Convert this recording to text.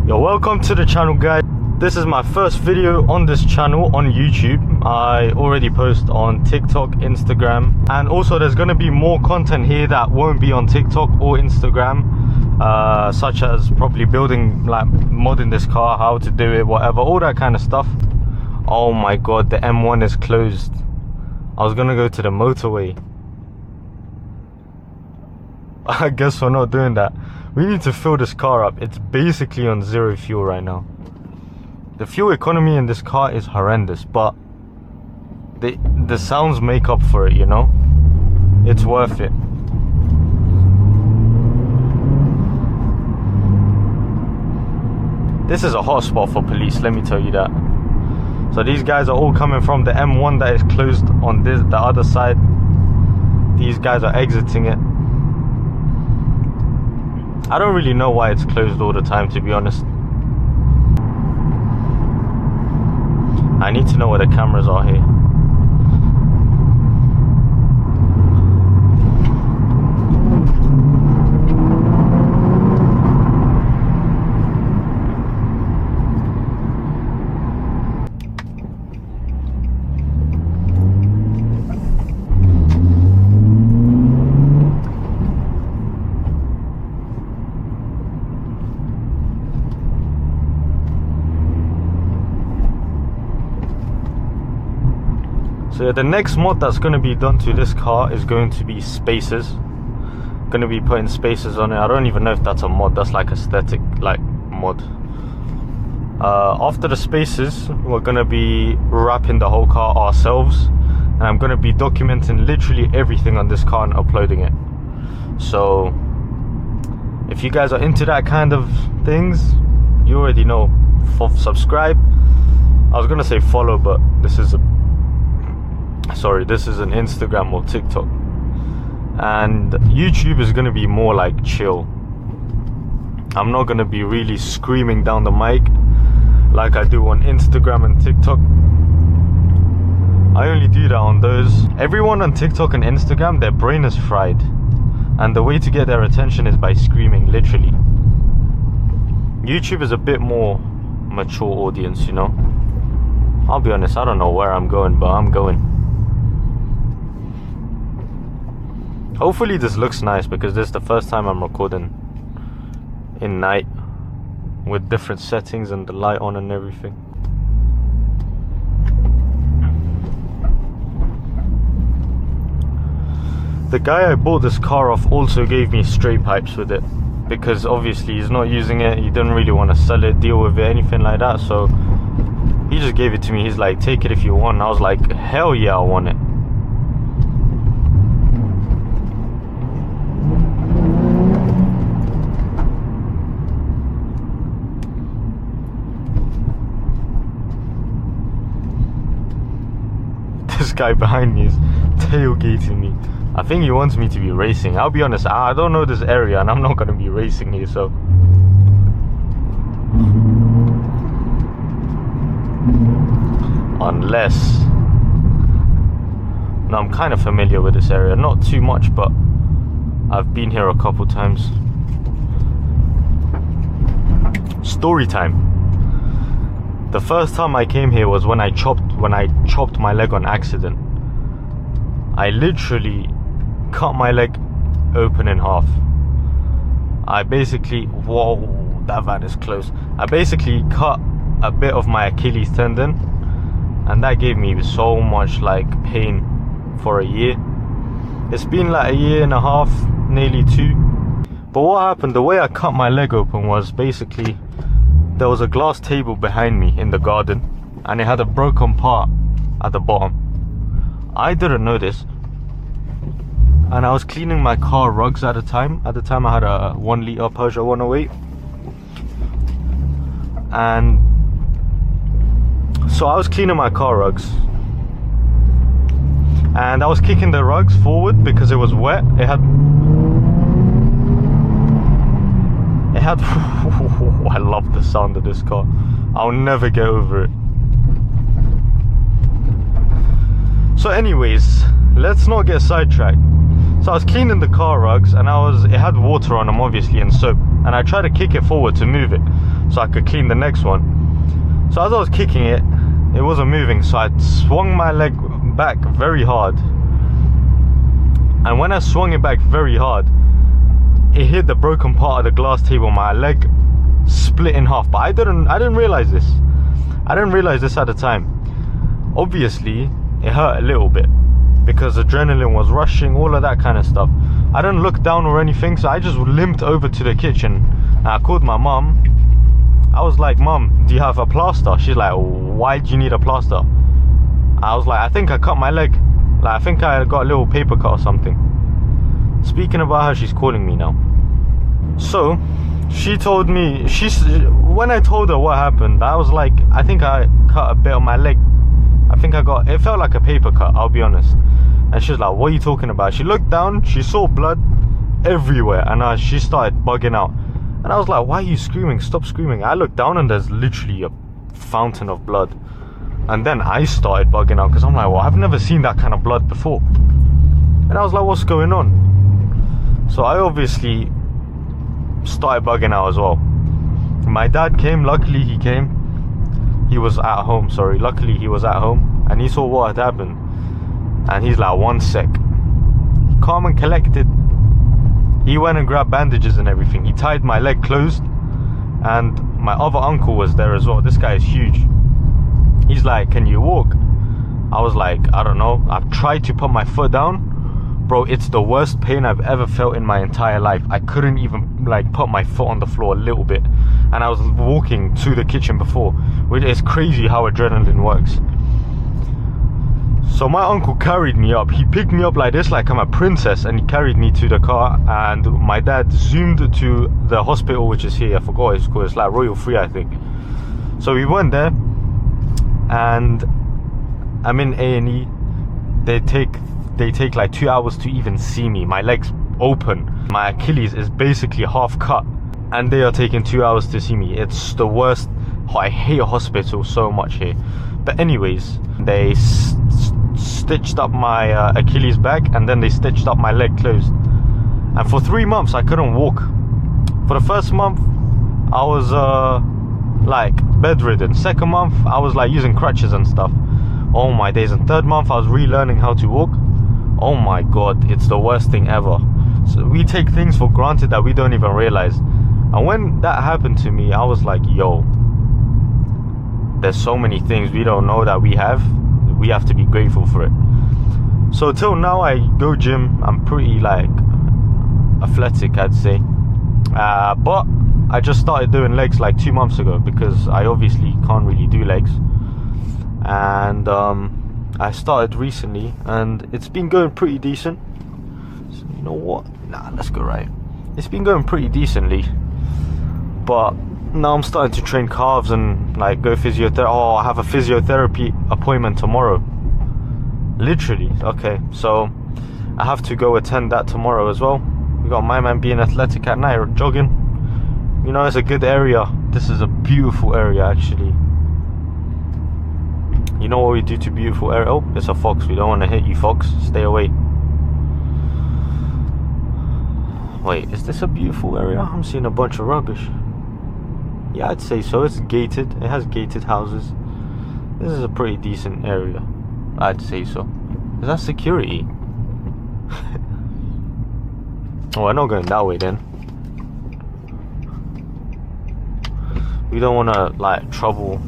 Yo, welcome to the channel, guys. This is my first video on this channel on YouTube. I already post on TikTok, Instagram, and also there's going to be more content here that won't be on TikTok or Instagram, such as probably building, like modding this car, how to do it, whatever, all that kind of stuff. Oh my god, the M1 is closed. I was gonna go to the motorway. I guess we're not doing that. We need to fill this car up. It's basically on zero fuel right now. The fuel economy in this car is horrendous, but the sounds make up for it, you know? It's worth it. This is a hot spot for police, let me tell you that. So these guys are all coming from the M1 that is closed on the other side. These guys are exiting it. I don't really know why it's closed all the time, to be honest. I need to know where the cameras are here. So the next mod that's going to be done to this car is going to be spacers. Going to be putting spacers on it. I don't even know if that's a mod. That's like aesthetic, like mod. After the spacers, we're going to be wrapping the whole car ourselves, and I'm going to be documenting literally everything on this car and uploading it. So if you guys are into that kind of things, you already know. Subscribe. I was going to say follow, but this is this is an Instagram or TikTok, and YouTube is going to be more like chill. I'm not going to be really screaming down the mic like I do on Instagram and TikTok. I only do that on those. Everyone on TikTok and Instagram, their brain is fried, and the way to get their attention is by screaming, literally. YouTube is a bit more mature audience, you know. I'll be honest, I don't know where I'm going, but I'm going. Hopefully this looks nice, because this is the first time I'm recording in night with different settings and the light on and everything. The guy I bought this car off also gave me straight pipes with it, because obviously he's not using it, he didn't really want to sell it, deal with it, anything like that, so he just gave it to me. He's like, take it if you want. I was like, hell yeah, I want it. This guy behind me is tailgating me. I think he wants me to be racing. I'll be honest, I don't know this area and I'm not going to be racing here, so unless, no, I'm kind of familiar with this area, not too much, but I've been here a couple times. Storytime. The first time I came here was when I chopped my leg on accident. I literally cut my leg open in half. I basically, whoa, that van is close. I basically cut a bit of my Achilles tendon, and that gave me so much like pain for a year. It's been like a year and a half, nearly 2. But what happened, the way I cut my leg open was basically, there was a glass table behind me in the garden, and it had a broken part at the bottom. I didn't know this, and I was cleaning my car rugs at the time. At the time I had a 1 litre Peugeot 108, and so I was cleaning my car rugs, and I was kicking the rugs forward because it was wet. It had I love the sound of this car. I'll never get over it. So anyways, let's not get sidetracked. So I was cleaning the car rugs, and it had water on them obviously and soap, and I tried to kick it forward to move it. so I could clean the next one. So as I was kicking it, it wasn't moving, so I swung my leg back very hard. And when I swung it back very hard, it hit the broken part of the glass table. My leg split in half, but I didn't realize this. I didn't realize this at the time. Obviously, it hurt a little bit because adrenaline was rushing, all of that kind of stuff. I didn't look down or anything, so I just limped over to the kitchen. And I called my mum. I was like, "Mum, do you have a plaster?" She's like, "Why do you need a plaster?" I was like, "I think I cut my leg. Like, I think I got a little paper cut or something." Speaking about her, she's calling me now. So she told me, when I told her what happened, I was like, "I think I cut a bit on my leg. I think it felt like a paper cut, I'll be honest." And she's like, "What are you talking about?" She looked down, she saw blood everywhere, and she started bugging out. And I was like, "Why are you screaming? Stop screaming." I looked down and there's literally a fountain of blood. And then I started bugging out because I'm like, "Well, I've never seen that kind of blood before." And I was like, "What's going on?" So I obviously started bugging out as well. My dad came, luckily he came. He was at home, sorry. Luckily he was at home and he saw what had happened. And he's like, "1 sec." Calm and collected. He went and grabbed bandages and everything. He tied my leg closed. And my other uncle was there as well. This guy is huge. He's like, "Can you walk?" I was like, "I don't know." I've tried to put my foot down. Bro, it's the worst pain I've ever felt in my entire life. I couldn't even like put my foot on the floor a little bit. And I was walking to the kitchen before, which is crazy how adrenaline works. So my uncle carried me up. He picked me up like this, like I'm a princess, and he carried me to the car. And my dad zoomed to the hospital, which is here. I forgot what it's called. It's like Royal Free, I think. So we went there, and I'm in A&E. They take like 2 hours to even see me. My leg's open. My Achilles is basically half cut, and they are taking 2 hours to see me. It's the worst. I hate hospitals so much here. But anyways, they stitched up my Achilles back, and then they stitched up my leg closed. And for 3 months I couldn't walk. For the first month I was like bedridden. Second month I was like using crutches and stuff. Oh my days. And third month I was relearning how to walk. Oh my god, it's the worst thing ever. So we take things for granted that we don't even realize. And when that happened to me, I was like, yo, there's so many things we don't know that we have. We have to be grateful for it. So till now I go gym. I'm pretty like athletic, I'd say. But I just started doing legs like 2 months ago because I obviously can't really do legs. And I started recently and it's been going pretty decent. So you know what? Nah, let's go right. It's been going pretty decently. But now I'm starting to train calves and like go physiotherapy. Oh, I have a physiotherapy appointment tomorrow. Literally. Okay, so I have to go attend that tomorrow as well. We got my man being athletic at night, jogging. You know, it's a good area. This is a beautiful area actually. You know what we do to beautiful area? Oh, it's a fox. We don't want to hit you, fox. Stay away. Wait, is this a beautiful area? I'm seeing a bunch of rubbish. Yeah, I'd say so. It's gated. It has gated houses. This is a pretty decent area. I'd say so. Is that security? Oh, we're not going that way then. We don't want to like trouble